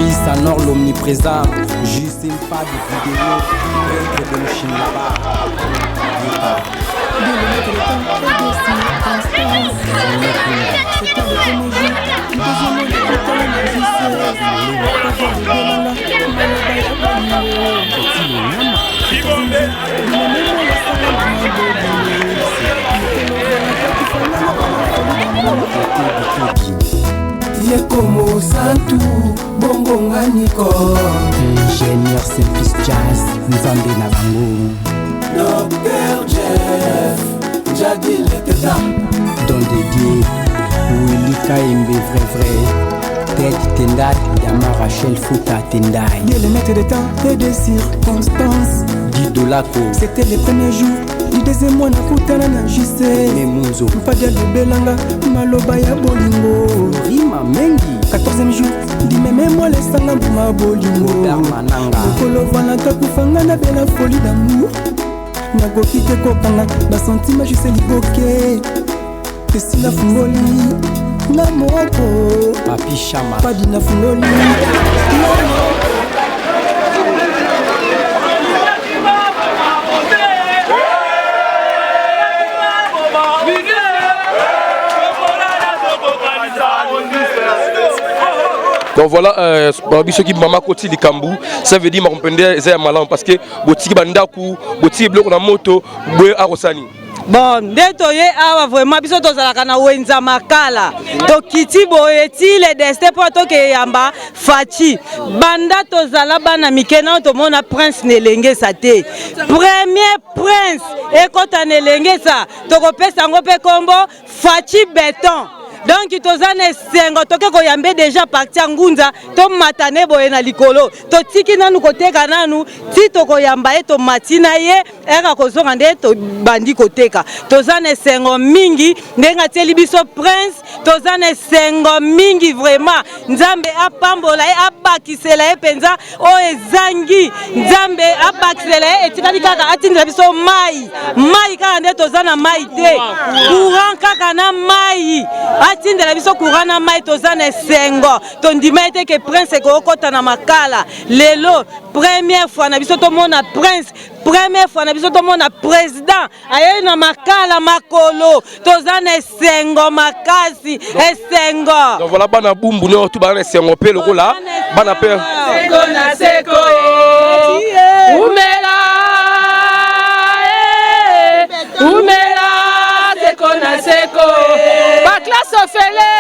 Moïse Anor l'omniprésent, juste une pas de vidéo, prêtre de Chine là-bas. Yekomo Santu Bongo Nganiko Ingénieur Simplice Jazz Nzambe na bango Docteur Jeff Jadi Leteta Don Dédié Willy Kaimbe vrai Tête Tendai Yama Rachel Fouta Tendai Il est le maître de temps et de circonstances Guido Laco C'était les premiers jours du deuxième mois na kutana na jise Memunzo Mpadia Lubelanga Maloba ya bolingo Rima Mengi 14e jour Di meme moi les sanga mbuma bolingo Mananga Mokolo vana takufanga na bela folie d'amour Nagoki te kokanga basentima jise liboke Tesi na fungoli Na moko Papi Chama Padi na fungoli Donc voilà, ce qui m'a côté du Kambou, ça veut dire que je suis malin parce que je bandaku, je suis bloqué na moto, je suis arosani. Bon, ndetoye awa vraiment biso tozalaka na wenza makala. To kiti boye ti le destin po to ke yamba fachi. Banda tozala bana mikena to mona prince nelenge sa te. Premier prince ekota nelenge sa. To ko pesa ngo pe kombo fachi béton. Donc tozane sengo toke ko yambe déjà parti ngunza to matane boye na likolo to tiki nanu koteka nanu ti to ko yamba e to matina ye eka ko zonga nde to bandi koteka tozane sengo mingi ndenga teli biso prince tozane sengo mingi vraiment nzambe apambola e abakisela e penza o ezangi nzambe abakisela e etikali kaka atindela biso mai kaka nde tozana mai te courant kaka na mai tindela biso kurana mai tozane sengo tondima ete ke prince ko okota na makala lelo première fois na biso to mona prince première fois na biso to mona président aye na makala makolo tozane sengo makasi esengo donc voilà bana bumbu no tu bana sengo pe lokola bana pe seko na seko umela seko na seko classe ofele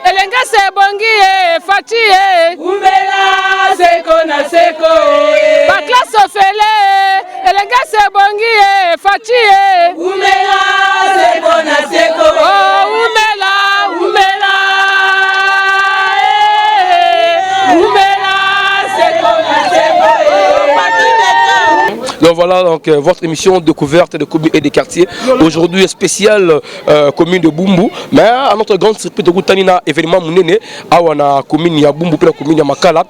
elenga se bongi e fati e umela seko na seko ba classe ofele elenga se bongi e fati e umela seko na seko oh umela seko na seko donc voilà donc votre émission découverte de communes et des quartiers aujourd'hui spéciale commune de Bumbu mais à notre grande surprise de Goutanina événement munene awana commune ya Bumbu pour la commune ya Makala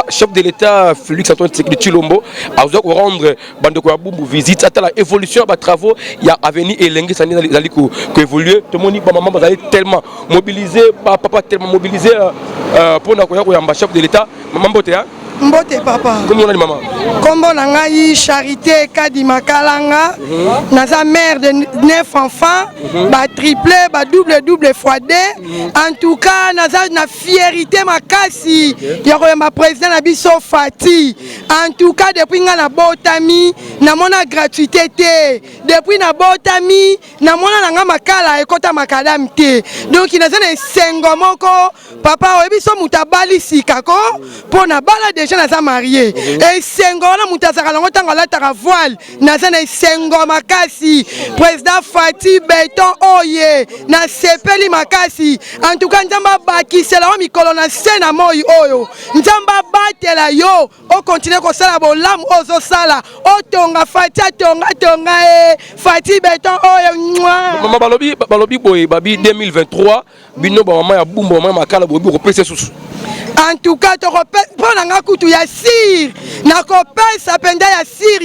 chef de l'état Félix Antoine Tshisekedi Tshilombo a besoin rendre bandeko ya Bumbu visite à la évolution des travaux il y a avenir Elenge Sani zali ko évoluer tout le monde ba maman bazali tellement mobilisé papa tellement mobilisé pour na ko ya chef de l'état maman bote ya Mbote papa. Comment on a dit maman? Kombo nangai Charité Kadi Makalanga. Naza mère de 9 enfants. Ba triplé, ba double fois 2. En tout cas, naza na fierté makasi. Yako ma président na biso Fati. En tout cas, depuis nga na botami, na mona gratuité te. Depuis na botami, na mona nanga makala ekota makadam te. Donc naza na sengo moko papa obiso mutabali sikako pour na bala déjà naza marié et sengo na mutazaka lango tanga la tara voile naza na sengo makasi président Fati Béton oye na sepeli makasi en tout cas nzamba bakisela wa mikolo na sena moi oyo nzamba batela yo o continuer ko sala bolam ozo sala o tonga Fati tonga Fati Béton oyo maman balobi boy babi 2023 bino ba maman ya Bumbu maman makala bobi ko pese susu. En tout cas, tu repères un coup ya sir, na kopesa penda ya sir.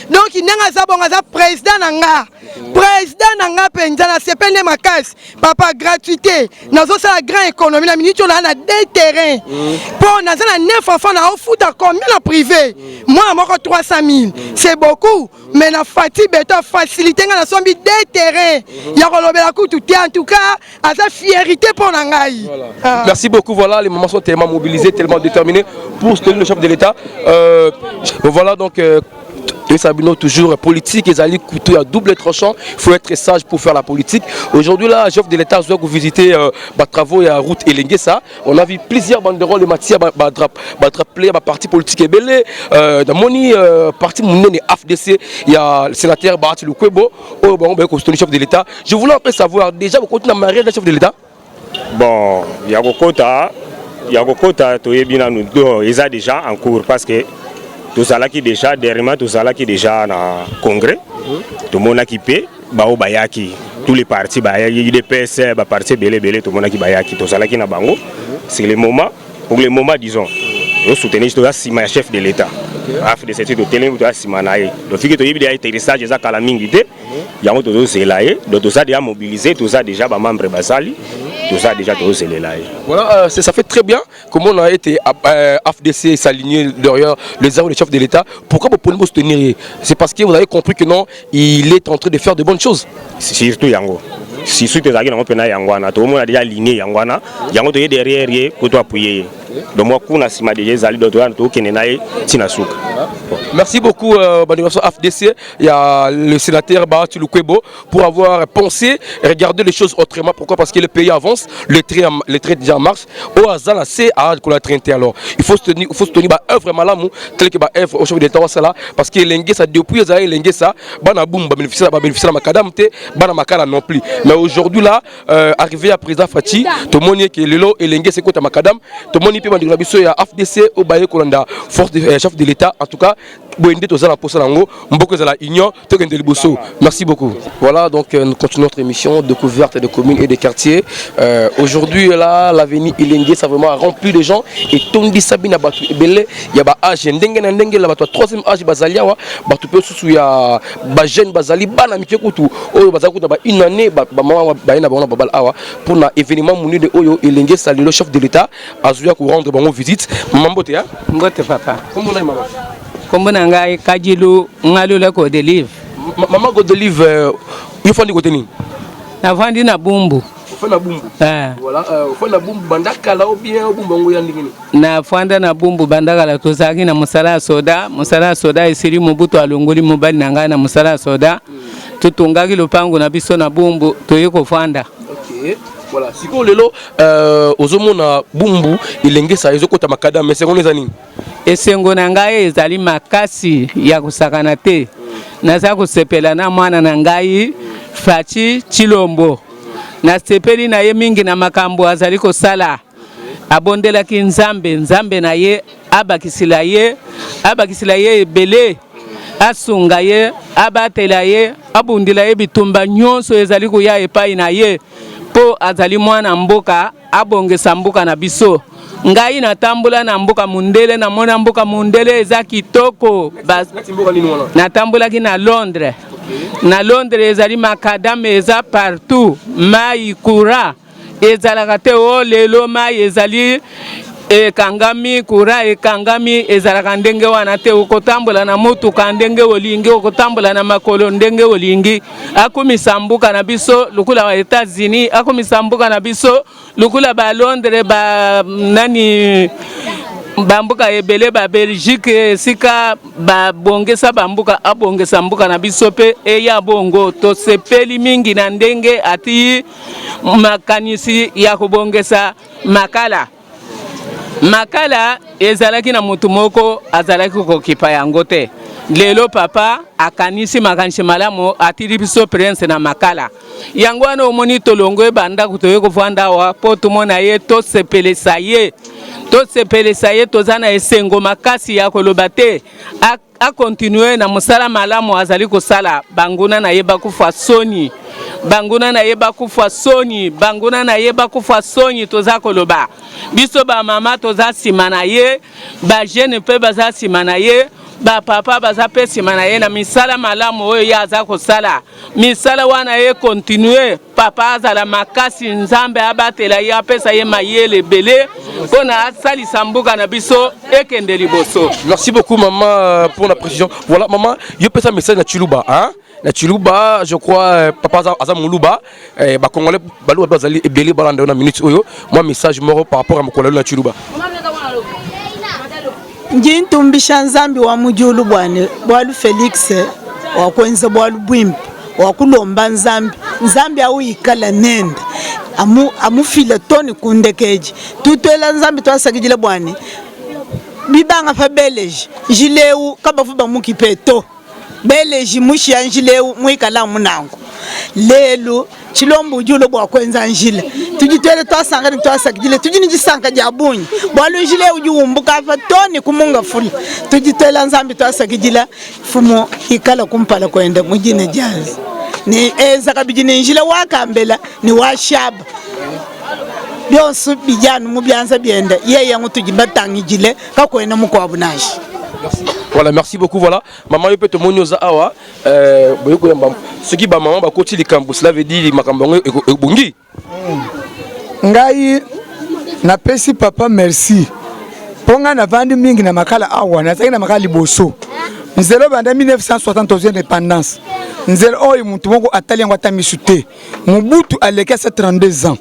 Donc il n'a pas président nanga. président nanga penza na sepende makasi papa gratuité nazo sala grand économie na minute on a des terrains pour naza na 9 enfants na ofuta combien na privé moi moko 300 000 c'est beaucoup mais na fati beto facilité nga na sombi des terrains ya kolobela kutu te en tout cas asa fierté pour nangai. Merci beaucoup. Voilà, les mamans sont tellement mobilisés, tellement déterminés pour soutenir le chef de l'État. Voilà donc et Sabino toujours politique, ils allaient couteau à double tranchant. Il faut être sage pour faire la politique. Aujourd'hui là, chef de l'État doit visiter les travaux et la route Elengesa. On a vu plusieurs banderoles de matière, les partis politiques et belé. Dans mon parti Mounene AFDC, il y a le sénateur Bahati Lukwebo. Oh bon, ben le chef de l'État. Je voulais un peu savoir déjà vous continuez à marier le chef de l'État. Bon, il y a nous ils ont déjà en cours parce que tout ça là qui déjà dernièrement tout ça là qui déjà en congrès tout le monde qui paie bayaki tous les partis bayaki des PS parti belé tout le monde qui bayaki tout ça là qui na bango c'est le moment pour le moment disons nous soutenir tout ça si ma chef de l'État afin de cette télé tout ça si manaye donc fiki to yibi des intéressage za kala mingité ya moto to zelaye donc tout ça déjà mobilisé tout ça déjà ba membre basali tout ça déjà tout zelaye. Voilà, ça fait très bien comment on a été AFDC s'aligner derrière les armes des chefs de l'État. Pourquoi vous pouvez vous soutenir? C'est parce que vous avez compris que non, il est en train de faire de bonnes choses. Surtout Yango. Si tu es Yangwana, tout le monde a déjà aligné Yangwana. Yango tu es derrière pour toi appuyer. Donc moi, quand on a déjà zali d'autres, tout Kenenaï, Tinasuk. Merci beaucoup, AFDC. Il y a le sénateur Bahati Lukwebo pour avoir pensé et regardé les choses autrement. Pourquoi? Parce que le pays avance, le train déjà marche. Au hasard, c'est à la train. Alors, il faut se tenir œuvre malamou, tel que œuvre au chef de l'État parce que l'engagement depuis les années l'engagement, bana boum, bénéficier la macadam te, bana makala non plus. Mais aujourd'hui là, arrivé à président Fati, tout le monde qui est lelo et l'engagement c'est quoi macadam, tout le monde peut dire que il y a AFDC au Baye Kolanda, force de chef de l'État. En tout cas, merci beaucoup. Voilà, donc nous continuons notre émission de découverte des communes et des quartiers. Aujourd'hui, là, l'avenue Ilenge, ça vraiment rempli de gens. Et Tondi Sabina Batu Ebele, il y a âge, Ndenge, là, troisième âge, Bazalia, Batu Pesu, il y a Bajen Bazali, Banamike Koutou, Bazakou, une année, pour un événement mouni de Oyo Ilenge, salut le chef de l'État, Azuya pour rendre bon visite. Mambote, hein? Mbote, papa. Comment on a maman? Comme nanga kajilu ngalu la ko delive maman go delive il faut ndiko teni na vandi na bumbu fana bumbu voilà fana bumbu bandaka la ou bien bumbu ngo yandingini na fanda na bumbu bandaka la to zaki na musala soda isiri mubuto alongoli mobali nanga na musala soda tutungaki lupango na biso na bumbu to yeko fanda. OK. Voilà, si ko lelo ozomona bumbu ilengesa ezokota makada mais sekonde zani esengo na ngai ezali makasi ya kusakana te naza kusepela na mwana na ngai Fachi Chilombo na sepeli na ye mingi na makambo azali kosala abondelaki nzambe na ye abakisila ye ebele asunga ye abatela ye abundila ye bitumba nyonso ezali kuya epai na ye po azali mwana mboka abongesa mboka na biso. Ngai natambula na mboka mundele na mona mboka mundele eza kitoko natambula ki na Londres. Na Londres ezali makadam eza partout mai kura ezalaka te o lelo mai ezali kangami kura kangami ezalaka ndenge wana te okotambola na motuka ndenge olingi okotambola na makolo ndenge olingi akumisa mbuka na biso lukula wa États-Unis akumisa mbuka na biso lukula ba Londres ba nani bambuka ebele ba Belgique sika ba bongesa bambuka abongesa mbuka na biso pe eya bongo to sepeli mingi na ndenge ati makanisi ya kubongesa makala ezalaki na mutu moko azalaki kokipa yango te lelo papa akanisi makanisi malamu atiri biso prince na makala yango wana omoni tolongo ebanda kutoye kuvanda wa po tumona ye to sepelesa ye tozana esengo makasi ya koloba te a continue na musala malamu azali kosala banguna na ye bakufa soni banguna na ye bakufa soni toza koloba biso ba mama toza sima na ye ba jeune pe baza sima na ye ba papa baza pesima na ye na misala malamu oyo ye aza kosala misala wana ye continue papa azala makasi nzambe abatela ye apesa ye mayele ebele mpona asalisa mbuka na biso ekende liboso. Merci beaucoup maman pour la précision. Voilà maman, yo pesa message na Chiluba hein? Na Chiluba, je crois papa aza Muluba ba congolais balu bazali ebele balanda na minute oyo. Moi message moro par rapport à mokolo na Chiluba. Njintumbisha nzambi wa mujulu bwalu Felix wakwenza bwalu bwimpi wakulomba nzambi au ikala nenda amufile toni kundekeji tutwela nzambi twasakijile bwani bibanga fa beleji jileu kabafuba mukipeto beleji mushi ya njileu muikala munango lelu chilombo ujulo bwa kwenza njile tujitwele twasanga twasakijile tujini jisanga jabunyi bwalu njile ujuumbuka fa toni kumunga fula tujitwela nzambi twasakijila fumo ikala kumpala kwenda mujine jazi ni eza kabijine njile wakambela ni washaba byonsu bijanu mubyanza byenda yeye yangu tujibatangijile kakwena mukwabunashi. Voilà, merci beaucoup. Voilà, maman, peut te monioza awa. Ce qui ba maman ba koti likambo, cela veut dire makambo ebungi. Ngai na pesi papa merci. Ponga na vandi mingi na makala awa na zaki na makala liboso. Nzelo banda 1960 indépendance. Nzelo oyo mutu moko atali yango atamisute. Mobutu aleka 32 ans.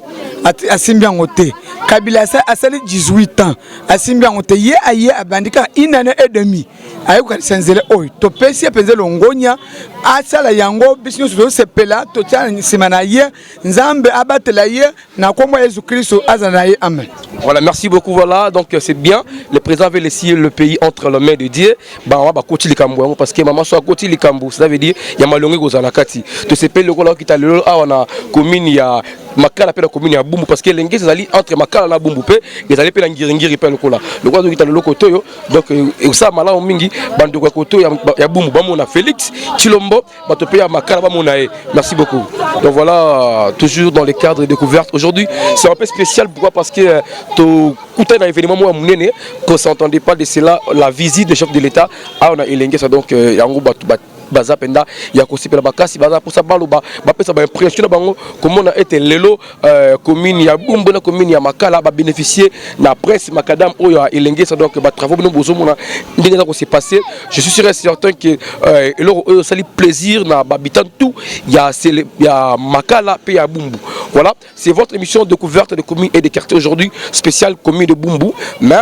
Asimbi yango te. Kabila asali 18 ans. Asimbi yango te ye aye abandika 1 année et demie. Ayo ka senzele oyo to pesi apenzelo ngonya asala yango bisinyo so sepela to tya simana ye nzambe abatela ye na komwa Yesu Kristo azana ye amen. Voilà, merci beaucoup. Voilà, donc c'est bien. Le président veut laisser le pays entre les mains de Dieu. Bah on va koti likambo parce que maman soit koti likambo, ça veut dire il y a malongi gozala kati. To sepela le kola kita le a on a commune ya makala pe la commune ya Bumbu parce que l'engé zali entre makala na Bumbu pe les allez pe la ngiri pe le kola. Le kola kita le koto yo donc ça mala o mingi bando ko koto ya Bumbu ba mona Félix Chilombo ba to pe ya makala ba mona e. Merci beaucoup. Donc voilà, toujours dans les cadres de découverte. Aujourd'hui, c'est un peu spécial pourquoi parce que to kuta na événement moi munene qu'on s'entendait pas de cela la visite du chef de l'État a on a elengé ça donc yango baza penda ya kosipela bakasi baza pour ça baloba ba pesa ba impression bango comment on a été lelo commune ya Bumbu na commune ya Makala ba bénéficier na presse makadam oyo elengé ça donc ba travaux no bozo mona ndenge ça ko s'est passé. Je suis sûr et certain que leur ça li plaisir na habitant tout ya Makala pe ya Bumbu. Voilà, c'est votre émission de découverte de communes et de quartiers aujourd'hui spécial commune de Bumbu mais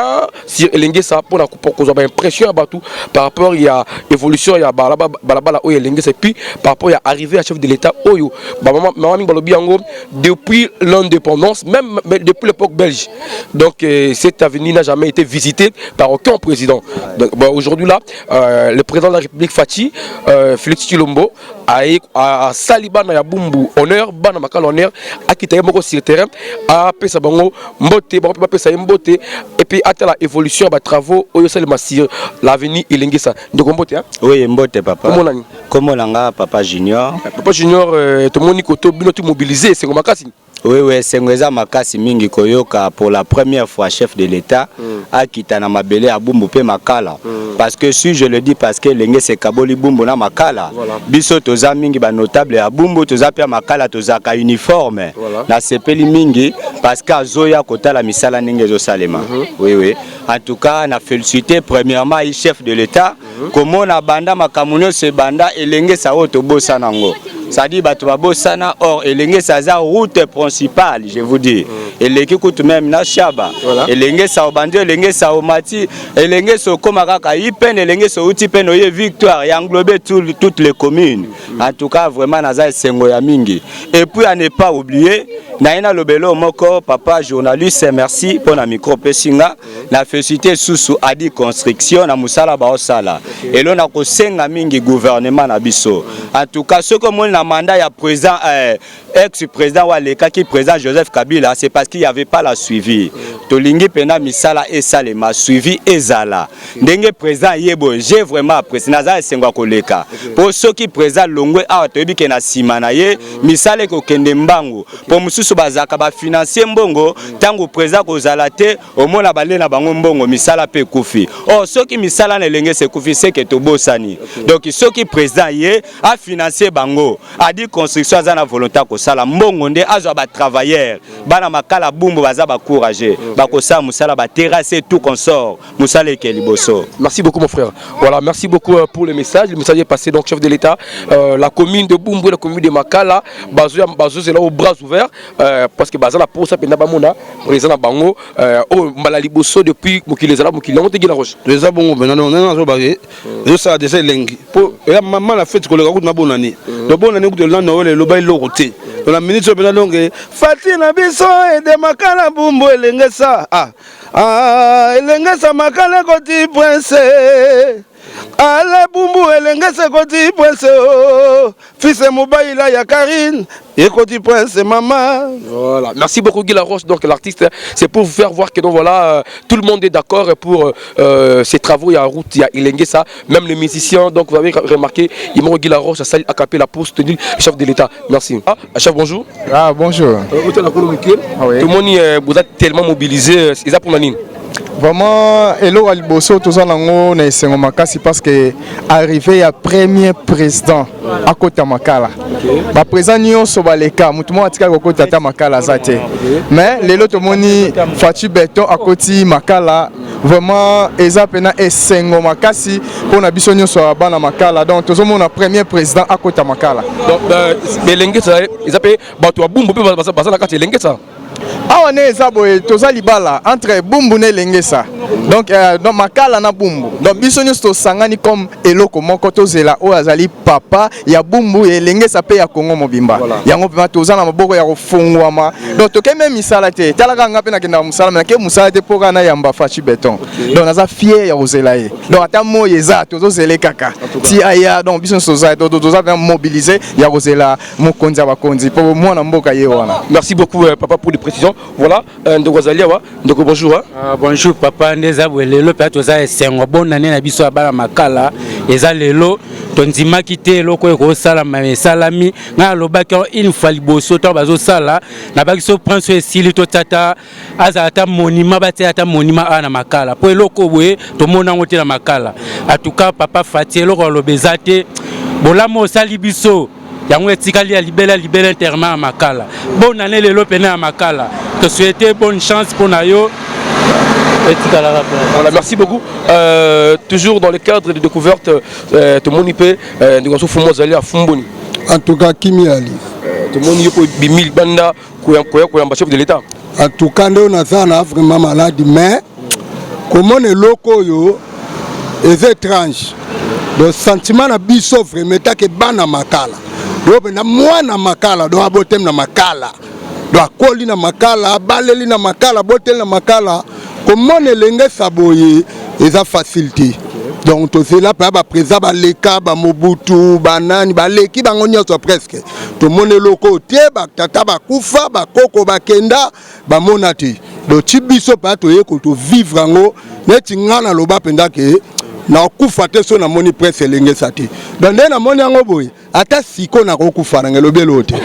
si elengé ça pour qu'on ba impression ba tout par rapport il y a évolution il y a balabala oyo elengé et puis par rapport à arriver à chef de l'État oyo maman balobi yango depuis l'indépendance même depuis l'époque belge donc cette avenue n'a jamais été visitée par aucun président. Donc aujourd'hui là le président de la République Fachi Félix Chilombo a saliba na ya Bumbu honneur bana makala honneur akitaye moko sur terrain a pesa bango mbote ba pesa mbote et puis atala évolution ba travaux oyo salima sur l'avenue elengé ça ndeko mbote hein. Oui mbote papa. Comment langa papa junior to moni koto bino tu mobilisé c'est makasi. Oui, c'est makasi mingi koyoka pour la première fois chef de l'État a quitté na mabele à Bumbu pe Makala parce que si je le dis parce que lenge se kaboli Bumbu na Makala biso toza mingi ba notable à Bumbu toza pe Makala toza ka uniforme na sepeli mingi parce que azoya kota la misala ndenge zo salema. Oui en tout cas na félicité premièrement le chef de l'État comment na banda makamunyo se banda elenge sa oto bosa nango. Ça dit Batouabo Sana, or, et l'engé sa route principale, je vous dis. Et l'engé coûte même na Chaba. Et l'engé sa Obandio, l'engé sa Omati, et l'engé sa Komaraka, Ipen, et l'engé sa Utipen, Victoire, et englober toutes les communes. En tout cas, vraiment, Naza Sengoya Mingi. Et puis, à ne pas oublier, Naina Lobelo Moko, papa journaliste, merci pour la micro Pessinga, la félicité sous Adi Construction, na Moussala Baosala. Et l'on a Kosenga Mingi gouvernement Nabiso. En tout cas, ce que moi, mandat ya président ex-président Waleka qui président Joseph Kabila c'est parce qu'il n'y avait pas la suivi. Tolingi pena misala et salema suivi ezala. Ndenge président yebo j'ai vraiment apprécié naza sengwa koleka. Pour ceux qui président Longwe a tobi ke na simana ye misale ko kende mbangu. Pour mususu mosusu bazaka ba financer mbongo tango président kozala te omona bale na bango mbongo misala pe kufi. Oh soki misala na lenge se kufi c'est que to bosani. Donc soki président yé a financer bango a dit construction za na volonté ko sala mbongo nde azwa ba travailleurs bana makala bumbu baza ba courager ba ko sa musala ba terrasser tout consort musala ke liboso. Merci beaucoup mon frère. Voilà, merci beaucoup pour le message. Le message est passé donc chef de l'État, la commune de Bumbu, la commune de Makala, Bazou c'est là au bras ouverts parce que Bazala pour ça penda bamona président na bango au malali bosso depuis mukilezala mukilongo te gila roche. Les abongo benano na zo bagé. Je ça déjà lengi. Pour la maman la fête ko le ko na bonani. Le bonani ko de la no le bail lo côté. La ministre benano nge Fatina biso et de Makala Bumbu elengesa. Elengesa Makala koti prince. Ale Bumbu elengesa koti prince. Fils Moubaïla ya Karine et koti prince maman. Voilà. Merci beaucoup Guy Laroche, donc l'artiste, c'est pour vous faire voir que donc voilà tout le monde est d'accord pour ces travaux. Il y a route, il y a Ilengesa, même les musiciens. Donc vous avez remarqué, il m'a Guy Laroche a capé la pour soutenir le chef de l'État. Merci. Chef, bonjour. Ah bonjour. Tout le monde vous êtes tellement mobilisé. C'est ça pour Manine. Vraiment, Elo Aliboso, tout ça, on est makasi parce que arrivé à premier président à côté de Makala. Le président Nyon Sobaleka, mutumo atika à côté de Makala zate. Mais Lelo Tomoni Fachi Beton à côté de Makala. Vraiment, Ezapena et Sengo Makasi pour na biso Nyon Soabana Makala. Donc, tout le monde a premier président à côté de Makala. Donc, les Lengesa, ils appellent Batua Bumbu, Basala Kati Lengesa. Ah on est zaboé toza libala entre Bumbu ne lengesa donc dans Makala na Bumbu donc biso nyusto sangani comme eloko moko tozela o azali papa ya Bumbu et lengesa pe ya Kongo mobimba yango pe toza na maboko ya kofungwama donc to keme misala te talaka ngape na kenda musala na ke musala te poka na yamba Fachi Beton donc naza fier ya ozela ye donc ata moyeza tozozele kaka ti aya donc biso toza toza mobiliser ya ozela mokonzi bakonzi pour moi na mboka ye wana. Merci beaucoup papa pour les précisions. Voilà, donc bonjour. Bonjour papa, ndezabwe lelo pe toza esengo bonne année na biso abala makala eza lelo tonzima kité loko ko sala salami na lobaki une fois liboso to bazo sala na bakiso prince esili to tata azata monima batia ata monima ana makala po loko boye to mona ngote na makala en tout cas papa Fatie loko lobezate bolamo sali biso yango etikali ya libela interma à Makala. Bonne année lelo pena à Makala. Te souhaiter bonne chance pour Nayo. Voilà, merci beaucoup. Toujours dans le cadre de découverte de Monipé, nous avons fait à Fumboni. En tout cas, Kimi Ali. Tout le monde y a Bimil Banda, chef de l'État. En tout cas, nous avons vraiment malade, mais comment les locaux est étrange. Le sentiment de biso vraiment que bana Makala. Na mwana Makala do abotem na Makala do akoli na Makala baleli na Makala botel na Makala comment elenge saboye eza facilité donc to c'est là pa ba président ba leka ba Mobutu banani ba leki bango nyonso presque to mone loko tie ba tata ba kufa ba koko ba kenda ba monati do tibiso pa to ye ko to vivre ngo neti ngana loba penda ke na kufa te so na moni presse elenge sati donc na moni yango boye ata siko na kokufa na ngelobelo te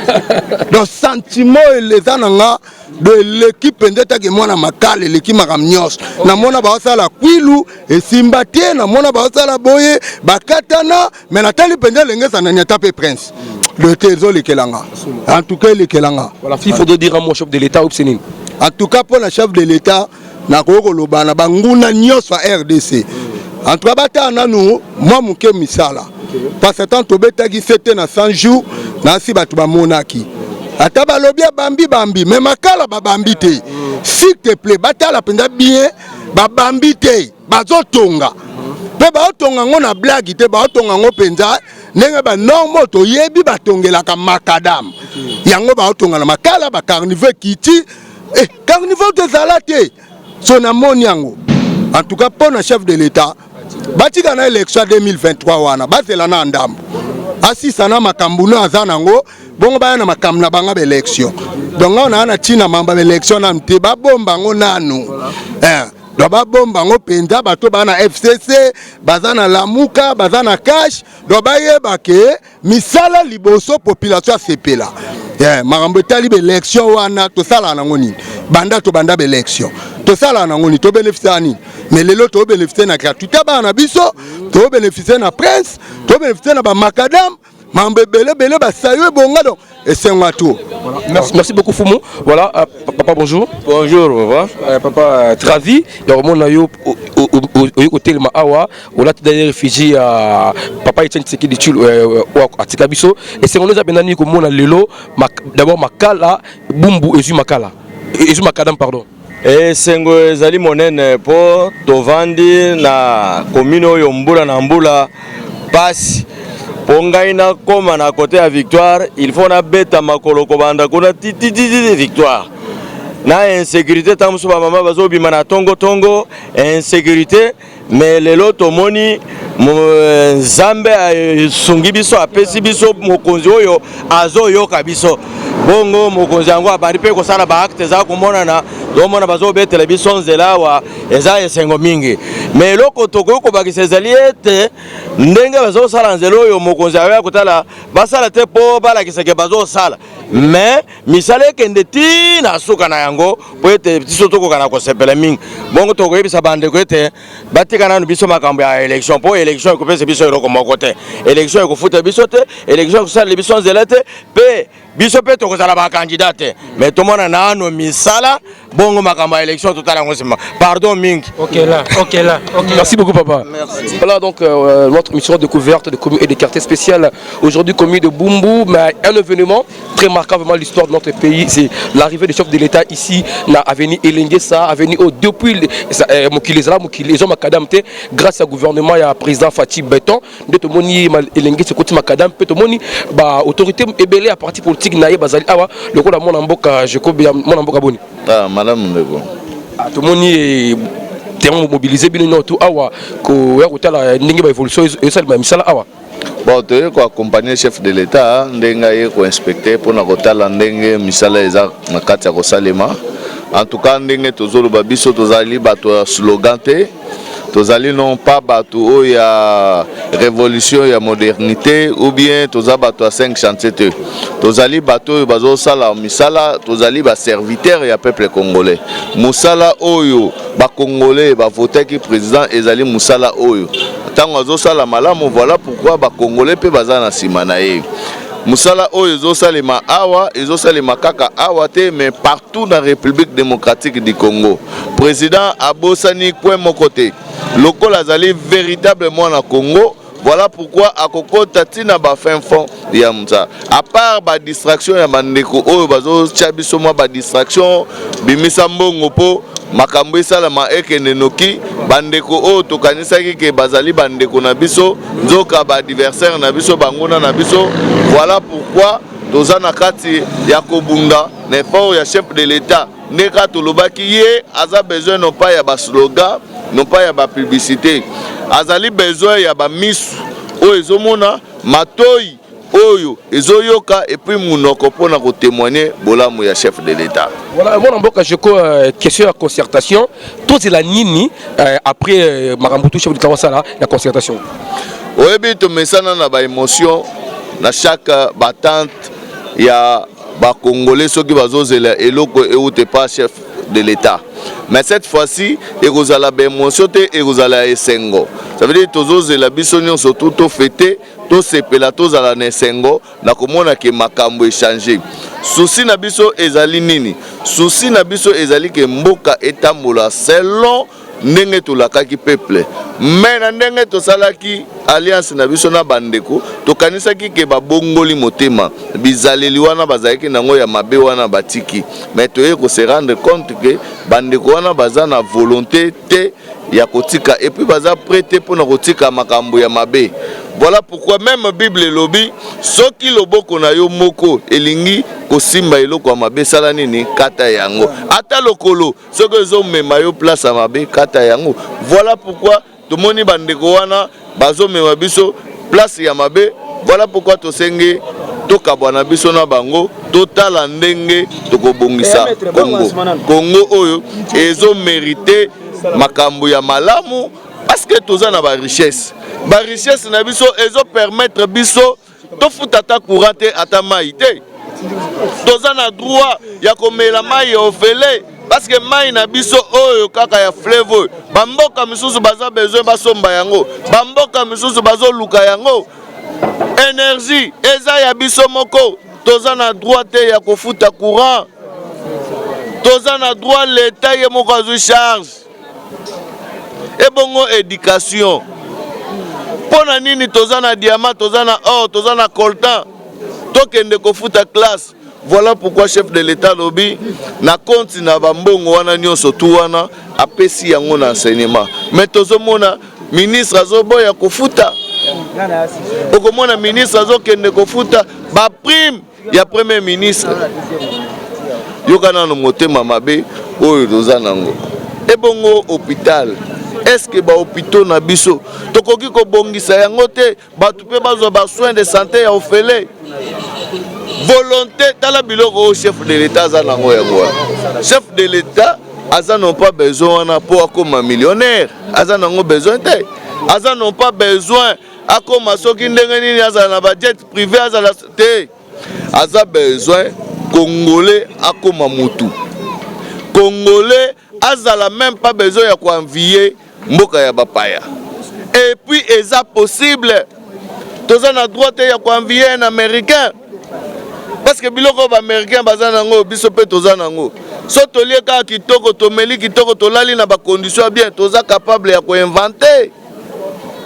donc sentiment les ananga de l'équipe ndeta ke mona Makala l'équipe makamnyos na mona ba sala kwilu e simbatie na mona ba sala boye bakatana mais na tali pende elenge sa na nyata pe prince le trésor le kelanga en tout cas le kelanga voilà il faudrait dire à mon chef de l'état obsénine en tout cas pour le chef de l'état na ko lobana banguna nyos à RDC en tout cas nous moi muke misala parce que tant tobeta qui c'était na 100 jours na si batu ba monaki ata balobia bambi mais Makala ba bambi te s'il te plaît batala penda bien ba bambi te bazotonga pe baotonga ngo na blague te baotonga ngo penza ndenge ba normo to yebi batongela ka makadam yango baotonga na Makala ba carnivore kiti carnivore de zalate sona moni yango en tout cas pour le chef de l'État batika na élection 2023 wana bazela na ndambo asisa na makambuno azanango bongo baya na makambu na banga élection donc on a tina mamba élection na mte ba bomba ngo nanu do babomba bango penza bato bana FCC bazana lamuka bazana cash do bayeba ke misala liboso population sepela makambo etali élection wana tosala nango nini banda to banda élection tosala nango nini to bénéficier nini mais lelo to bénéficier na gratuité bana biso to bénéficier na prince to bénéficier na ba macadam mambe belé basayo bonga donc et c'est un tout. Merci beaucoup Fumu. Voilà, papa bonjour. Bonjour, papa Travi, il y a vraiment eu au hôtel Maawa, on a des réfugiés à papa Etienne Tshisekedi Tshilombo à Tikabiso et c'est on les a bien dit comme on a lelo d'abord Makala Bumbu Ezu Makala. Ezu Makadam pardon. Et sengo ezali monene po tovandi na commune oyo mbula na mbula pasi pongai na koma na côté ya victoire il faut na beta makolo ko banda kuna titi victoire na insécurité tamusu ba mama bazo bima na tongo insécurité mais lelo tomoni Nzambe sungi biso apesi biso mokonzi oyo azo yoka biso bongo mokonzi yango abari pe ko sala ba acte za komonana domona bazo betela biso nzela wa eza esengo mingi mais loko toko ko bakisa ezali ete ndenge bazo sala nzela oyo mokonzi ayo kotala basala te po bala kiseke bazo sala mais misale kende ti na suka na yango po ete biso toko kana ko sepela mingi bongo toko yebisa bande ko ete batika na biso makambo ya élection po élection ko pese biso eloko moko te élection ko futa biso te élection ko sala biso nzela te pe biso pe toko sala ba candidat te mais to mona nano misala bongo makambo ya élection totala ngosima pardon mingi. OK là. Merci beaucoup papa. Merci. Voilà donc notre mission de découverte de communes et des quartiers spéciales aujourd'hui commune de Bumbu mais un événement très marquant vraiment l'histoire de notre pays c'est l'arrivée des chefs de l'État ici na avenue Elengesa avenue depuis Mokilezala Mokilezoma Makadamte grâce au gouvernement ya président Fatih Beton de tomoni Elengesa côté Makadam peut tomoni ba autorité ebelé à parti politique naye bazali awa le ko la mona mboka Jacob mona mboka boni ah madame ndeko tomoni tellement mobilisé bien non tout awa ko ya kotala ndenge ba évolution et ba misala awa bon tu ko accompagner chef de l'état ndenga ye ko inspecter pour na kotala ndenge misala eza na kati ya kosalema en tout cas ndenge tozolo ba biso tozali bato slogan te tozali non pas bato ya révolution ya modernité ou bien toza bato 5 chantiers te tozali bato bazo sala misala tozali ba serviteur ya peuple congolais musala oyo ba congolais ba voter ki président ezali musala oyo tango azo sala malamu voilà pourquoi ba congolais pe bazana sima na ye musala oyo ezosalema awa ezosalema kaka awa te mais partout dans la République démocratique du Congo président abosani point moko te lokola azali véritablement na Congo voilà pourquoi akoko tatina ba fin fond ya mza à part ba distraction ya bandeko oyo bazo chabiso mwa ba distraction bimisa mbongo po makambo esalama ekende noki bandeko oyo tokanisaki ke bazali bandeko na biso nzoka ba adversaire na biso bangona na biso voilà pourquoi toza na kati ya kobunda n'effort ya chef de l'état ndeka tolobaki ye aza besoin non pas ya ba slogan non pas ya ba publicité azali besoin ya ba misu oyo ezomona matoi oyo ezoyoka et puis munoko pona ko témoigner bolamu ya chef de l'état. Voilà mon mboka jeko question de concertation tout c'est la nini après Marambutu chef de Kawasala la concertation. Oyebi to mesana na ba émotion na chaque battante ya ba congolais soki bazozela eloko euté pas chef de l'état. Mais cette fois-ci, erozala ba émotion te erozala esengo. Ça veut dire tozozela biso nyonso tout fêté to sepela tozala na esengo na komona ke makambo échanger. Souci na biso ezali nini? Souci na biso ezali ke mboka etambola selon ndenge tolakaki peuple. Mais na ndenge tosalaki alliance na biso na bandeko tokanisaki ke babongoli motema bizaleli wana bazalaki nango ya mabe wana batiki. Mais toye ko se rendre compte que bandeko wana baza na volonté te ya kotika et puis baza prêté pour na kotika makambo ya mabe. Voilà pourquoi même Bible lobby soki loboko na yo moko elingi kosimba eloko ya mabe sala nini kata yango ata lokolo soki ezo mema yo place ya mabe kata yango. Voilà pourquoi tomoni bandeko wana bazo mema biso place ya mabe. Voilà pourquoi tosenge tokabwana biso na bango totala ndenge tokobongisa Congo oyo ezo mériter makambo ya malamu parce que toza na ba richesse na biso ezo permettre biso to futata courant te ata mai te toza na droit ya komela mai ofele parce que mai na biso oyo kaka ya fleuve bamboka misusu baza besoin basomba yango bamboka misusu bazo luka yango énergie eza ya biso moko toza na droit te ya kofuta courant toza na droit l'état ye moko azwi charge ebongo éducation pona nini toza na diamant toza na or toza na coltan tokende kofuta classe. Voilà pourquoi chef de l'état lobi na compte na bambongo wana nyonso tu wana apesi yango na enseignement mais tozomona ministre azoboya kofuta okomona ministre azokende kofuta ba prime ya premier ministre yokana no motema mabe oyo toza nango ebongo hôpital est-ce que ba hôpitaux na biso tokoki kobongisa yango te batu pe bazwa ba soins de santé ya ofele volonté tala biloko au chef de l'état aza nango yango chef de l'état aza non pas besoin wana po akoma millionnaire aza nango besoin te aza non pas besoin akoma soki ndenge nini aza na ba jet privé aza la te aza besoin congolais akoma mutu congolais azala même pas besoin ya koenvier mboka ya bapaya et puis eza possible toza na droit ya koenvier un américain parce que biloko ba américain baza nango biso pe toza nango so tolie ka kitoko tomeli kitoko tolali na ba condition bien toza capable ya koinventer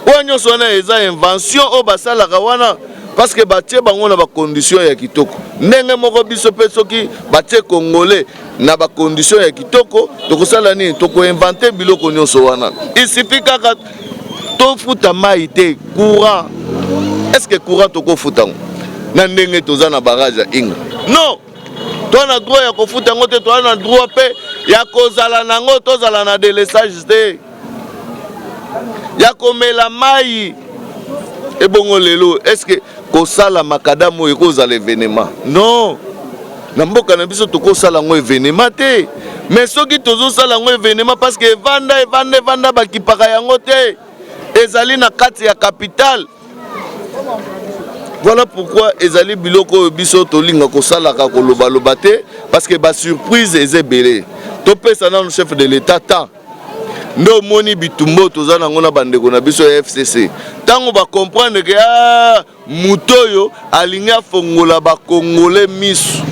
wanyo sona eza invention o basalaka wana parce que batie bango na ba condition ya kitoko ndenge moko biso pe soki batie congolais na ba condition ya kitoko tokosala nini tokoinventer biloko nyonso wana il suffit kaka to futa mai te courant est-ce que courant tokofuta na ndenge toza na barrage inga non to na droit ya kofuta ngo te to na droit pe ya kozala nango tozala na délaissage te ya komela mai ebongo lelo est-ce que kosala makadamu ekozala événement non na mboka na biso tokosala ngo événement te mais soki tozosala ngo événement parce que evanda bakipaka yango te ezali na kati ya capitale. Voilà pourquoi ezali biloko biso tolinga kosalaka koloba te parce que ba surprise ezebele topesa na chef de l'état ta ndo moni bitumbo toza nango na bandeko na biso ya FCC tango ba comprendre que mutoyo alinga fongola ba congolais misu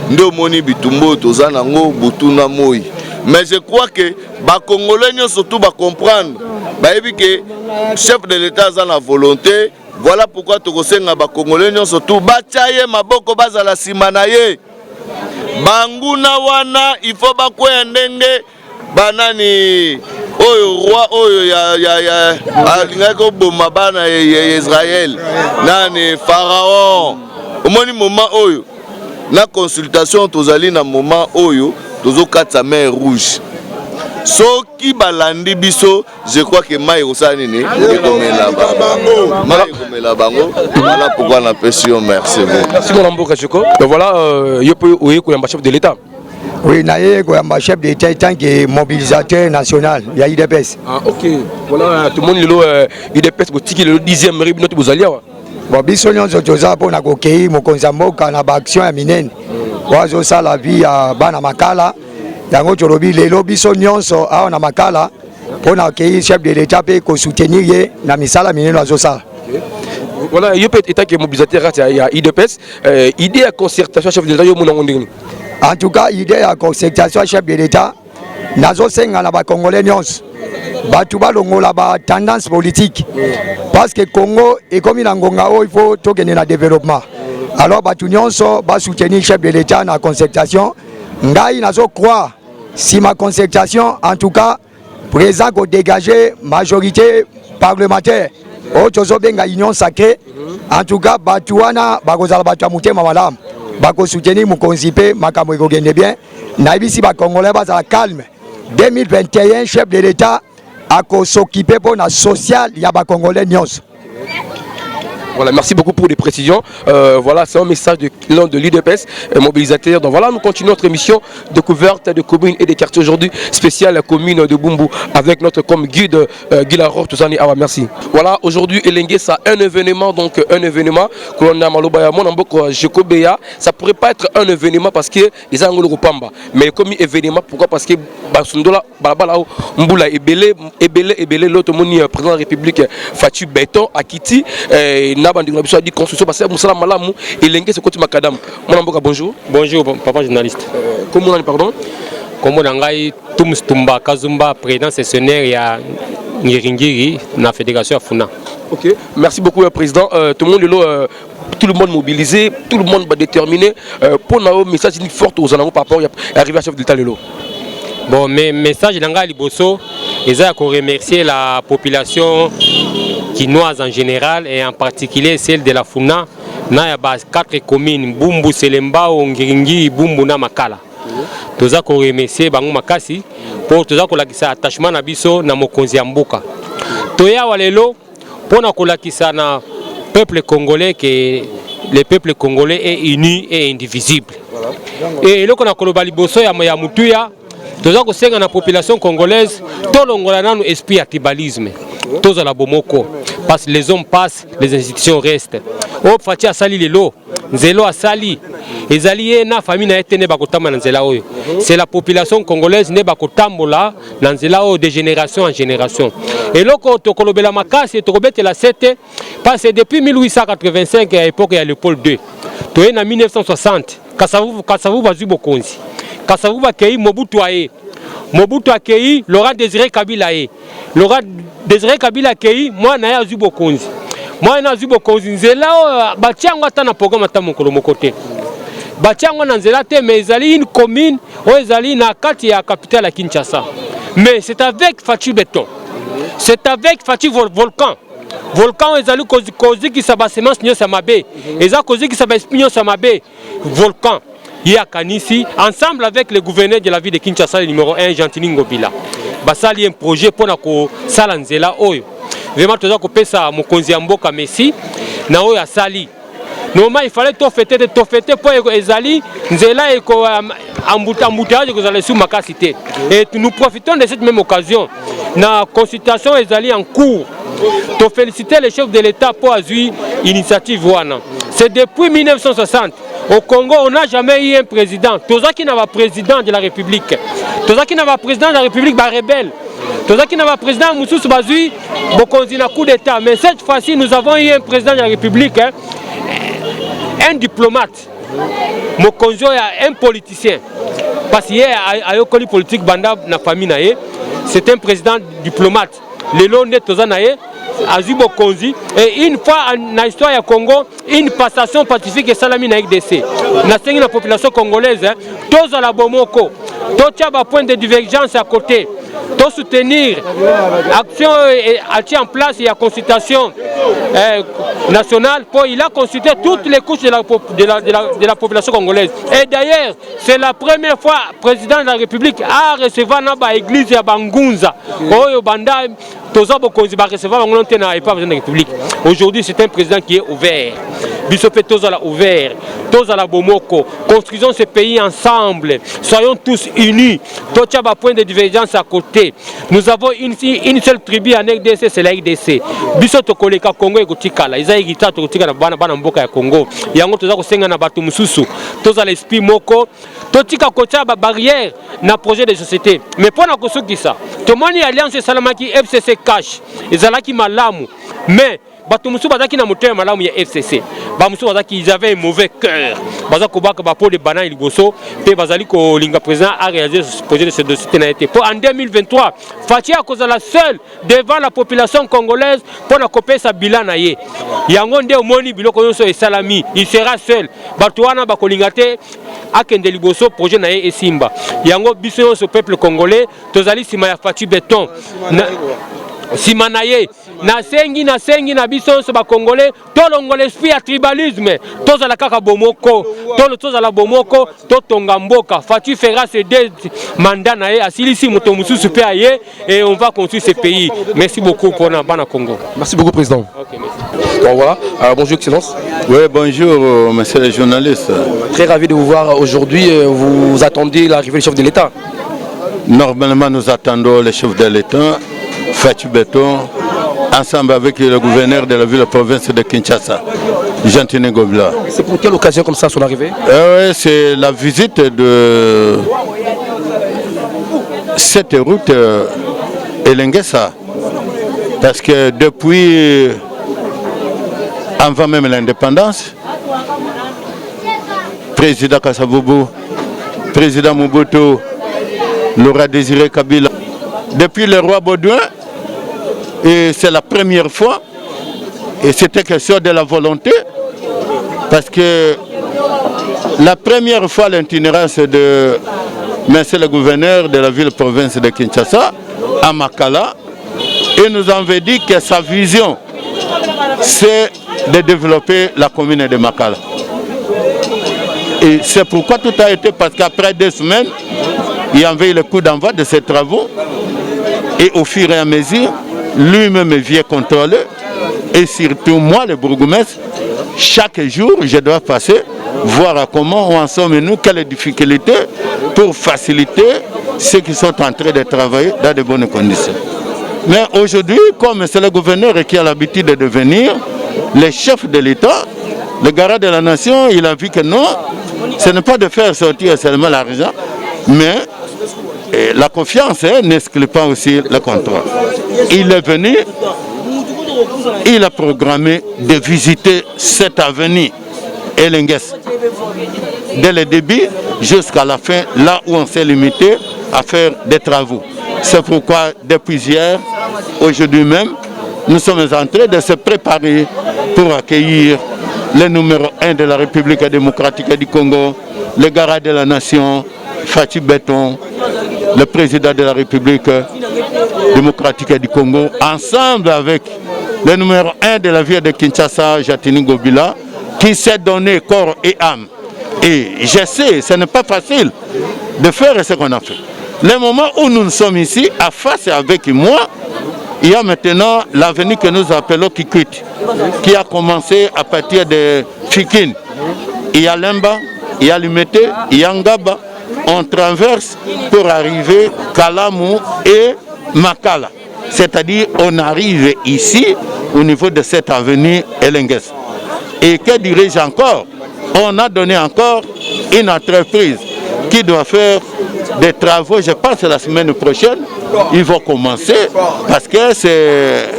ndo moni bitumbo toza nango butuna moi mais je crois que ba congolais nyonso tout ba comprendre ba yebi que chef de l'état a la volonté. Voilà pourquoi tokosenga ba congolais nyonso tout bachaye maboko bazala simana ye banguna wana il faut bakwe ndenge banani oyo roi oyo ya alingako boma bana ya Israël nani pharaon omoni moment oyo na consultation tozali na moment oyo tozokata mer rouge soki balandi biso je crois que mai osani ni ekomela bango voilà pourquoi on appelle si on merci merci mon ambo kachiko donc voilà yo peut oyer ko chef de l'état. Oui, naye ko chef de l'état tant que mobilisateur national ya IDPS. Ah OK, voilà tout le monde lelo IDPS botiki le 10e ribe notre bozalia wa bon biso nyonso toza pona kokei mokonza mboka na ba action ya minene wazo sala vie ya bana makala yango tolobi lelo biso nyonso awa na makala pona kokei chef de l'état pe ko soutenir ye na misala minene wazo sala. Voilà, il peut être que mobilisateur il y a IDPS idée à concertation chef de l'état yo monango ndini. En tout cas, idée à concertation chef de l'état nazo senga na ba congolais nyonso batu balongola ba tendance politique parce que Congo est comme na ngonga o il faut to gagner na développement. Alors batu nyonso ba soutenir chef de l'état na concertation ngai nazo croire si ma concertation en tout cas présent ko dégager majorité parlementaire o tozo benga union sacrée en tout cas batu wana bakozala batu mutema malamu bako soutenir mokonzi pe makambo ekogende bien na bisi ba congolais bazala calme 2021 chef de l'état ako s'occuper pour na social ya ba congolais nyonso. Voilà, merci beaucoup pour les précisions. Voilà, c'est un message de l'un de l'UDPS, mobilisateur. Donc voilà, nous continuons notre émission découverte de communes et des quartiers aujourd'hui, spéciale commune de Bumbu, avec notre comme guide Guilaro Tousani Awa. Merci. Voilà, aujourd'hui, Elengue, ça un événement, donc un événement que l'on a Malobaya, mon amboko Jekobeya. Ça pourrait pas être un événement parce que les Angolo Pamba, mais comme événement, pourquoi? Parce que Basundola, Balabala, Mbula, Ebele, l'autre moni président de la République, Fatou Beton, Akiti, Nabandi, on a dit construction parce que Moussala Malamou, Elengue, c'est côté Macadam. Mon amboka, bonjour. Bonjour, papa journaliste. Comment on a dit, pardon? Comme on a dit, Tumstumba, Kazumba, président sessionnaire, il y a Ngiringiri, dans la fédération Funa. Ok, merci beaucoup, président. Tout le monde mobilisé, tout le monde déterminé pour un message fort aux alentours par rapport à l'arrivée à chef de l'État. Bon, mais message d'Anga Liboso, ils ont remercier la population quinoise en général et en particulier celle de la Funa. Il y a 4 communes, Bumbu, Selemba, Ngiringi, Bumbu, na Makala. Tous ont remercié Bangu Makasi pour tout ça attachement na biso na mokonzi ya mboka. Toya walelo pour na kolakisa na peuple congolais que le peuple congolais est uni et indivisible. Et le qu'on a kolobali boso ya mutuya toza kosenga na population congolaise tolongola nanu esprit ya tribalisme. Toza la bomoko parce que les hommes passent, les institutions restent. O fati asali lelo, nzelo asali ezali na famille na etene bakotama na nzela oyo. C'est la population congolaise ne bakotambola na nzela oyo de génération en génération. Et loko tokolobela makasi tokobete la 7 parce que depuis 1885 à l'époque ya Léopold II. Toye na 1960 Kasavu bazui bokonzi. Kasavu bakei Mobutu aye. Mobutu akei Laurent Désiré Kabila aye. Laurent Désiré Kabila akei moi na ya zubo konzi. Moi na zubo konzi nzela batiango ata na programme ata mokolo mokote. Batiango na nzela te mais ezali une commune o ezali na kati ya capitale ya Kinshasa. Mais c'est avec Fatou Beton. C'est avec Fatou Volcan. Volcan ezali kozi ki sa basemence nyo sa mabe. Eza kozi ki sa baspinyo sa mabe. Volcan. Il y a Kanisi, ensemble avec le gouverneur de la ville de Kinshasa, le numéro 1, Gentili Ngobila. Basali un projet pour la Salanzela Oyo. Vraiment, tu as coupé ça, mon konzi Mboka Messi, na Oyo Sali. Normalement, il fallait tout fêter pour Ezali, Nzela et embouteillage que vous allez sous ma cité. Et nous profitons de cette même occasion. La consultation Ezali en cours. Tu féliciter le chef de l'État pour avoir l'initiative Wana. C'est depuis 1960. Au Congo, on n'a jamais eu un président. Tous ceux qui n'ont pas président de la République. Tous ceux qui n'ont pas président de la République, bah rebelle. Tous ceux qui n'ont pas président, Moussous Bazui, Bokonzi na coup d'État. Mais cette fois-ci, nous avons eu un président de la République, un diplomate. Mokonzo est un politicien. Parce qu'il y a un politique banda na famille nae. C'est un président diplomate. Le long de Tozanae. Azubo Konzi et une fois dans l'histoire du Congo, une passation pacifique et salami na RDC. Dans la population congolaise, tous à la bomoko, tous à point de divergence à côté, tous soutenir l'action et en place et la consultation nationale pour il a consulté toutes les couches de la population congolaise. Et d'ailleurs, c'est la première fois que le président de la République a recevoir l'église de Bangunza. Aujourd'hui, c'est un président qui est ouvert. Bissopé Tozala ouvert. Tozala Bomoko. Construisons ce pays ensemble. Soyons tous unis. Tochaba point de divergence à côté. Nous avons une seule tribu en RDC, c'est la RDC. Bissoto Koleka Congo et Gotikala. Ils ont hérité de Gotikala Bana Mboka ya Congo. Yango Toza Kosenga na Batu Mususu. Tozala l'esprit Moko. Totika Kocha barrière na projet de société. Mais pour na kosuki ça. Tomoni Alliance Salamaki FCC cash. Ezalaki malamu. Mais Batumusu bazaki na moteur malamu ya FCC. Bamusu bazaki ils avaient un mauvais cœur. Bazako baka bapo de banane liboso pe bazali ko linga président a réalisé ce projet de ce dossier na été. Pour en 2023, Fatia koza la seule devant la population congolaise pour na copier sa bilan na ye. Yango nde omoni biloko nyonso e salami, il sera seul. Batuana bakolingate akende liboso projet na ye esimba. Yango biso nyonso peuple congolais tozali sima ya Fatou Beton. nsima na ye nasengi na biso nyonso bacongolais tolongola esprit ya tribalisme tozala kaka bomoko tozala bomoko totonga mboka. Fatou fera ses 2 mandats na ye asilisi moto mosusu pe aye et on va construire ce pays. Merci beaucoup pour bana Congo. Merci beaucoup président. Okay, merci. Bon, voilà. Bonjour excellence. Oui, bonjour monsieur le journaliste. Très ravi de vous voir aujourd'hui. Vous attendez l'arrivée du chef de l'État? Normalement nous attendons le chef de l'État, Fatou Beton, ensemble avec le gouverneur de la ville de province de Kinshasa, Jean-Tine Gobila. C'est pour quelle occasion comme ça son arrivée? C'est la visite de cette route Elengesa. Parce que depuis, avant même l'indépendance, président Kasavubu, président Mobutu, Laurent Désiré Kabila, depuis le roi Baudouin, et c'est la première fois, et c'était question de la volonté, parce que la première fois l'itinérance de monsieur le gouverneur de la ville-province de Kinshasa, à Makala, il nous avait dit que sa vision, c'est de développer la commune de Makala. Et c'est pourquoi tout a été, parce qu'après 2 semaines, il y avait le coup d'envoi de ces travaux, et au fur et à mesure, lui-même vient contrôler, et surtout moi, le bourgmestre, chaque jour, je dois passer, voir comment en sommes-nous, quelles difficultés pour faciliter ceux qui sont en train de travailler dans de bonnes conditions. Mais aujourd'hui, comme c'est le gouverneur qui a l'habitude de devenir le chef de l'État, le garant de la nation, il a vu que non, ce n'est pas de faire sortir seulement l'argent, mais la confiance n'exclut pas aussi le contrôle. Il est venu, il a programmé de visiter cette avenue Elenges dès le début jusqu'à la fin, là où on s'est limité à faire des travaux. C'est pourquoi depuis hier, aujourd'hui même, nous sommes en train de se préparer pour accueillir le numéro 1 de la République démocratique du Congo, le garant de la nation, Fatou Beton, le président de la République démocratique du Congo, ensemble avec le numéro 1 de la ville de Kinshasa, Jean-Tine Gobila, qui s'est donné corps et âme. Et je sais, ce n'est pas facile de faire ce qu'on a fait. Le moment où nous sommes ici, à face avec moi, il y a maintenant l'avenue que nous appelons Kikwit, qui a commencé à partir de Fikin. Il y a Lemba, il y a Limete, il y a Ngaba. On traverse pour arriver à Kalamou et Makala. C'est-à-dire on arrive ici au niveau de cette avenue Elenges. Et que dirais-je encore? On a donné encore une entreprise qui doit faire des travaux, je pense la semaine prochaine, ils vont commencer parce que c'est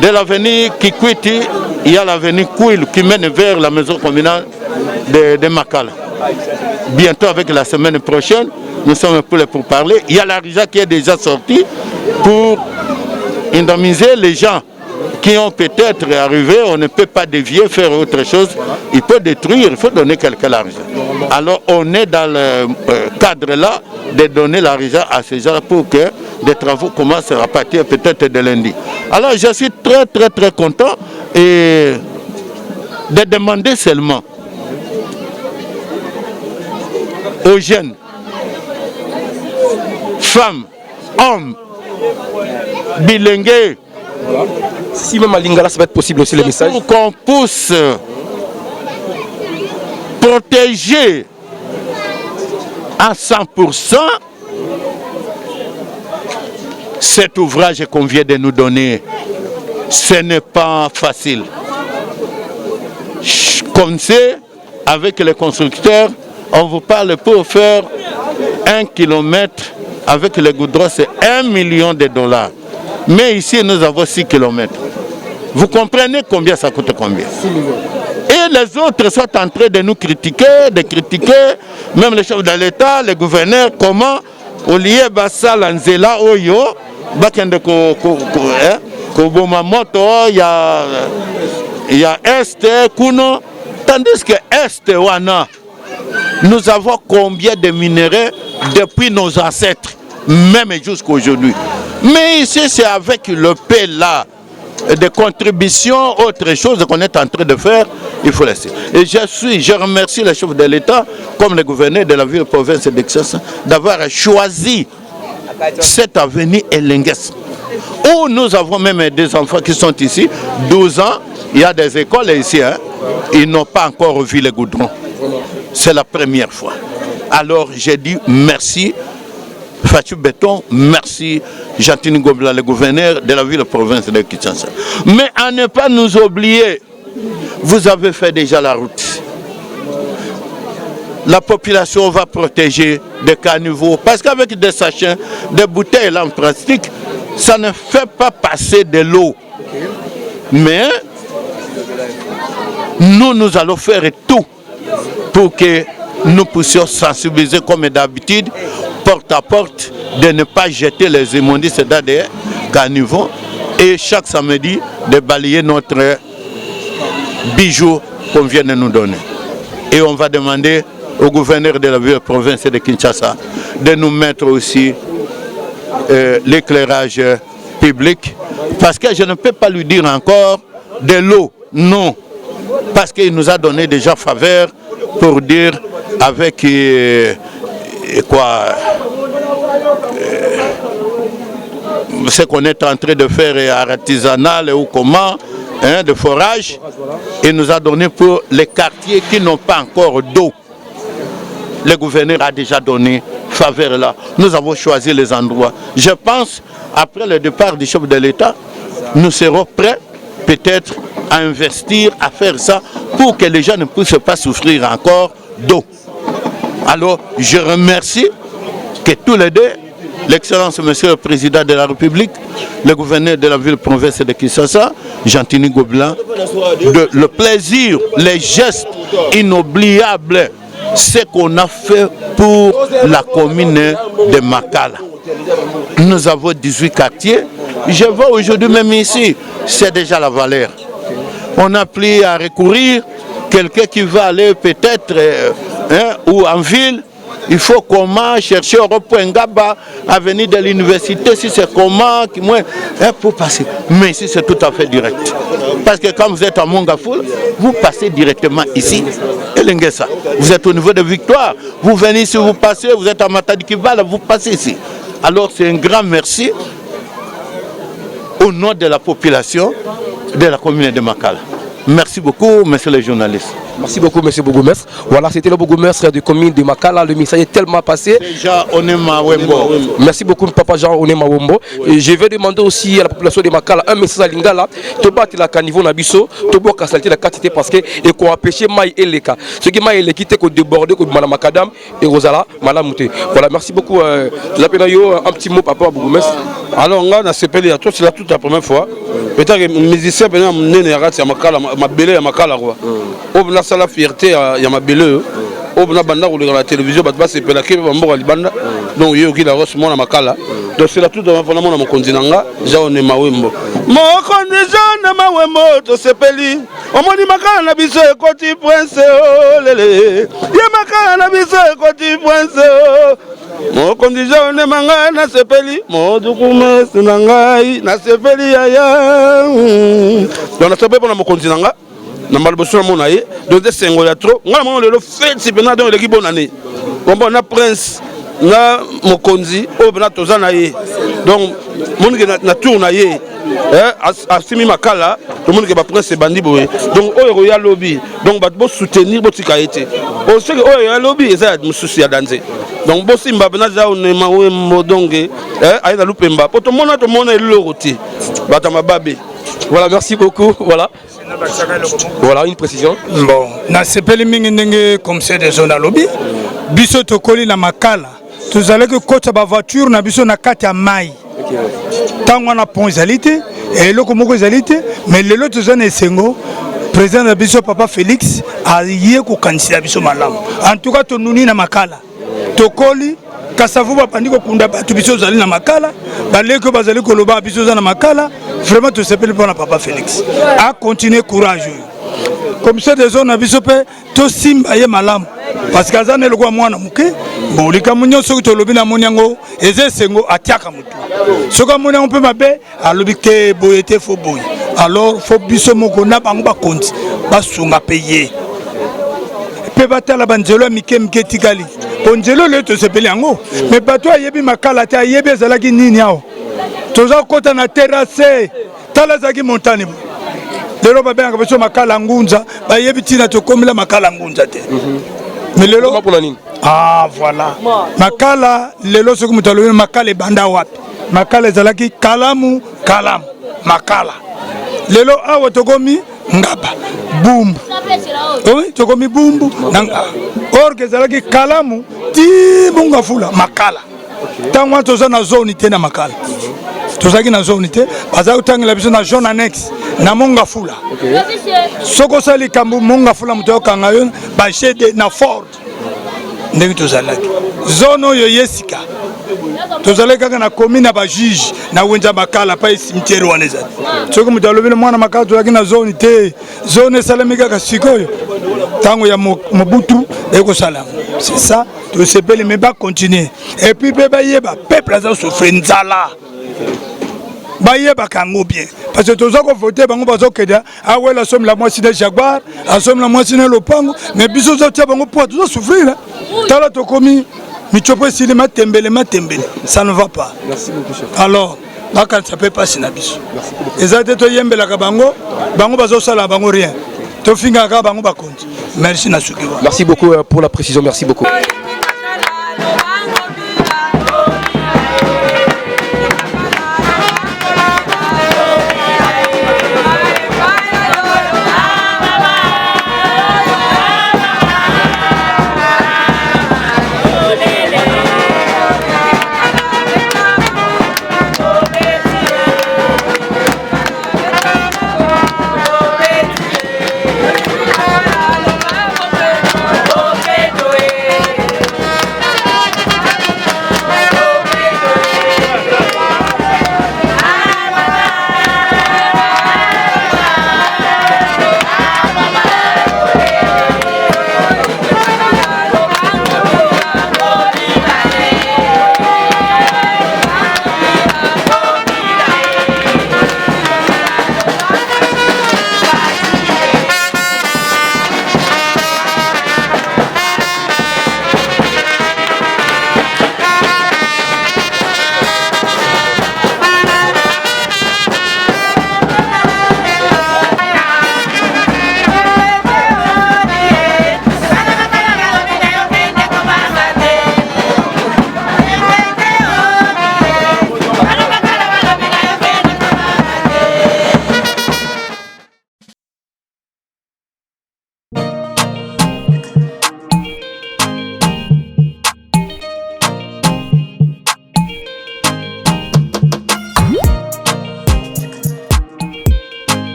de l'avenue Kikwiti, il y a l'avenue Kouil qui mène vers la maison communale de Makala. Bientôt avec la semaine prochaine, nous sommes prêts pour parler. Il y a l'argent qui est déjà sorti pour indemniser les gens qui ont peut-être arrivé, on ne peut pas dévier, faire autre chose. Il peut détruire, il faut donner quelque l'argent. Alors on est dans le cadre-là de donner l'argent à ces gens pour que des travaux commencent à partir peut-être de lundi. Alors je suis très content et de demander seulement aux jeunes, femmes, hommes, bilingues. Si même à Lingala, ça va être possible aussi le message. Pour qu'on puisse protéger à 100% cet ouvrage qu'on vient de nous donner. Ce n'est pas facile. Comme c'est, avec les constructeurs, on vous parle pour faire 1 kilomètre avec le goudron, c'est $1 million. Mais ici, nous avons 6 kilomètres. Vous comprenez combien ça coûte combien? Et les autres sont en train de nous critiquer, même le chef de l'État, le gouverneur, comment au lieu de Lanzela Oyo, Bakende Kobomamoto, il y a Est, Kuno, tandis que Est, Wana, nous avons combien de minéraux depuis nos ancêtres, même jusqu'à aujourd'hui. Mais ici, c'est avec le paix là, des contributions, autre chose qu'on est en train de faire, il faut laisser. Et je remercie le chef de l'État, comme le gouverneur de la ville province d'Excess, d'avoir choisi cette avenue Elengues, où nous avons même des enfants qui sont ici, 12 ans, il y a des écoles ici, hein, ils n'ont pas encore vu les goudrons. C'est la première fois. Alors j'ai dit merci. Fatou Béton, merci Jantini Gobla, le gouverneur de la ville province de Kinshasa. Mais à ne pas nous oublier, vous avez fait déjà la route. La population va protéger des caniveaux parce qu'avec des sachets, des bouteilles en plastique, ça ne fait pas passer de l'eau. Mais nous allons faire tout pour que nous puissions sensibiliser comme d'habitude, porte à porte, de ne pas jeter les immondices dans des caniveaux et chaque samedi de balayer notre bijou qu'on vient de nous donner. Et on va demander au gouverneur de la ville province de Kinshasa de nous mettre aussi l'éclairage public parce que je ne peux pas lui dire encore de l'eau, non, parce qu'il nous a donné déjà faveur pour dire avec ce qu'on est en train de faire artisanal ou comment, hein, de forage, il nous a donné pour les quartiers qui n'ont pas encore d'eau. Le gouverneur a déjà donné faveur là. Nous avons choisi les endroits. Je pense, après le départ du chef de l'État, nous serons prêts peut-être à investir, à faire ça pour que les gens ne puissent pas souffrir encore d'eau. Alors, je remercie que tous les deux, l'Excellence Monsieur le Président de la République, le gouverneur de la ville province de Kinshasa, Jantini Gobla, le plaisir, les gestes inoubliables, ce qu'on a fait pour la commune de Makala. Nous avons 18 quartiers. Je vois aujourd'hui même ici, c'est déjà la valeur. On a pris à recourir quelqu'un qui va aller peut-être ou en ville. Il faut comment chercher au point Ngaba, à venir de l'université, si c'est comment, pour passer. Mais ici, c'est tout à fait direct. Parce que quand vous êtes à Mongafoul, vous passez directement ici. Elengesa. Vous êtes au niveau de Victoire, vous venez ici, vous passez, vous êtes à Matadi Kibala, vous passez ici. Alors, c'est un grand merci au nom de la population de la commune de Makala. Merci beaucoup, monsieur le journaliste. Merci beaucoup, monsieur Bougomestre. Voilà, c'était le Bougomestre du commune de Makala. Le message est tellement passé. Déjà, Onema Wembo. Merci beaucoup, papa Jean Onema Wembo. Et je vais demander aussi à la population de Makala un message à Lingala. Tu bats la caniveau Nabiso, tu bois la saleté la quantité parce que et qu'on a pêché maï et les cas. Ce qui m'a équité qu'on débordé comme Madame Makadam et Rosala, Madame Mouté. Voilà, merci beaucoup. La penayo, un petit mot, papa Bougomestre. Alors, on a CPL, c'est là toute la première fois. Peut-être que les musiciens, pendant que Makala, ma belle Makala, on a la fierté, il y a ma belle. On a banda ou la télévision, bah c'est pour la qui va mourir banda. Donc il y a qui la reçoit mon Makala. Donc c'est là tout dans mon continent. J'ai on est Mawembo. Mon condition Mawembo, to sepeli. On m'a dit Makala na biso e koti prince lele. Ya Makala na biso e koti prince. Mon condition ne manga na sepeli. Mon dukume sinangai na sepeli ya. Donc na sepeli pour mon continent. Na malboso na mona ye donc des sengola trop ngala mona le fait c'est pendant donc l'équipe bonne année bon na prince na mokonzi o bena tozana ye donc monde que na tour na ye asimi Makala tout monde que ba prince bandi boye donc oyo ya lobby donc ba bo soutenir bo tika été o sait que oyo ya lobby ça me souci ya danser donc bo simba bena za on ma we modonge ayi na lupemba poto mona to mona le roti bata mababe. Voilà, merci beaucoup. Voilà. Voilà une précision. Bon, na sepeli mingi ndenge comme c'est des zones à lobby. Biso tokoli na Makala. Tous allez que kota ba voiture na biso na kati ya mai. Tango na pont ezalité et loko moko ezalité mais lelo tozana esengo président de biso papa Félix a yé ko kanisa biso malamu. En tout cas tonuni na Makala. Tokoli kasavu ba pandiko kunda batu biso zali na Makala, baleko bazali ko loba biso za na Makala. Vraiment, tout s'appelle pour la papa Félix. À continuer courageux. Comme ça, des zones à Bissopé, tout simba yé malam. parce que aza na eloko ya mwana moke bon likambo nyonso soki tolobi na moni yango eza esengo atiaka motu soki amoni yango mpe mabe alobi te boye te fo boye alors fo biso moko na bango bakonzi basunga mpe ye mpe batala banzelo ya mike mike etikali po nzelo lelo tosepeli yango me bato ayebi makala te ayebi ezalaki nini awa toza kokɔta na terrasse tala ezalaki montane bo lelo babengaka biso makala ngunza bayebi ntina tokomela makala ngunza te me lelo ah voilà makala lelo soki moto alobi makala ebanda wapi makala ezalaki kalamu makala lelo awa tokomi ngaba bumbu oui tokomi bumbu orke ezalaki kalamu ti bunga fula makala ntango wana toza na zone te na makala tozalaki na zone te bazali kotangela biso na zone annexe na monga fula soki osali likambo monga fula moto ayokanga yo bashede na ford ndenge tozalaki zone oyo yesika tozalaki kaka na commune ya bajuge na wenza makala pa cimetière wana ezali soki moto alobeli mwana makala tozalaki na zone te zone esalemi kaka sikoyo ntango ya mobutu ekosala yango c'est ça tosepeli me bacontinue et puis mpe bayeba peuple aza kosofre nzala bayebaka yango bien parce que toza kovote bango bazokenda awela asomela mwasi na jaguar asomela mwasi na lopango mais biso ozotia bango poa toza souffrir tala tokomi michopo esili matembele ça ne va pas. Merci beaucoup chef. Alors bakanisa mpe pasi na biso eza te toyembelaka bango bazosala bango rien tofingaka bango bakonzi merci na suki. Merci beaucoup pour la précision, merci beaucoup.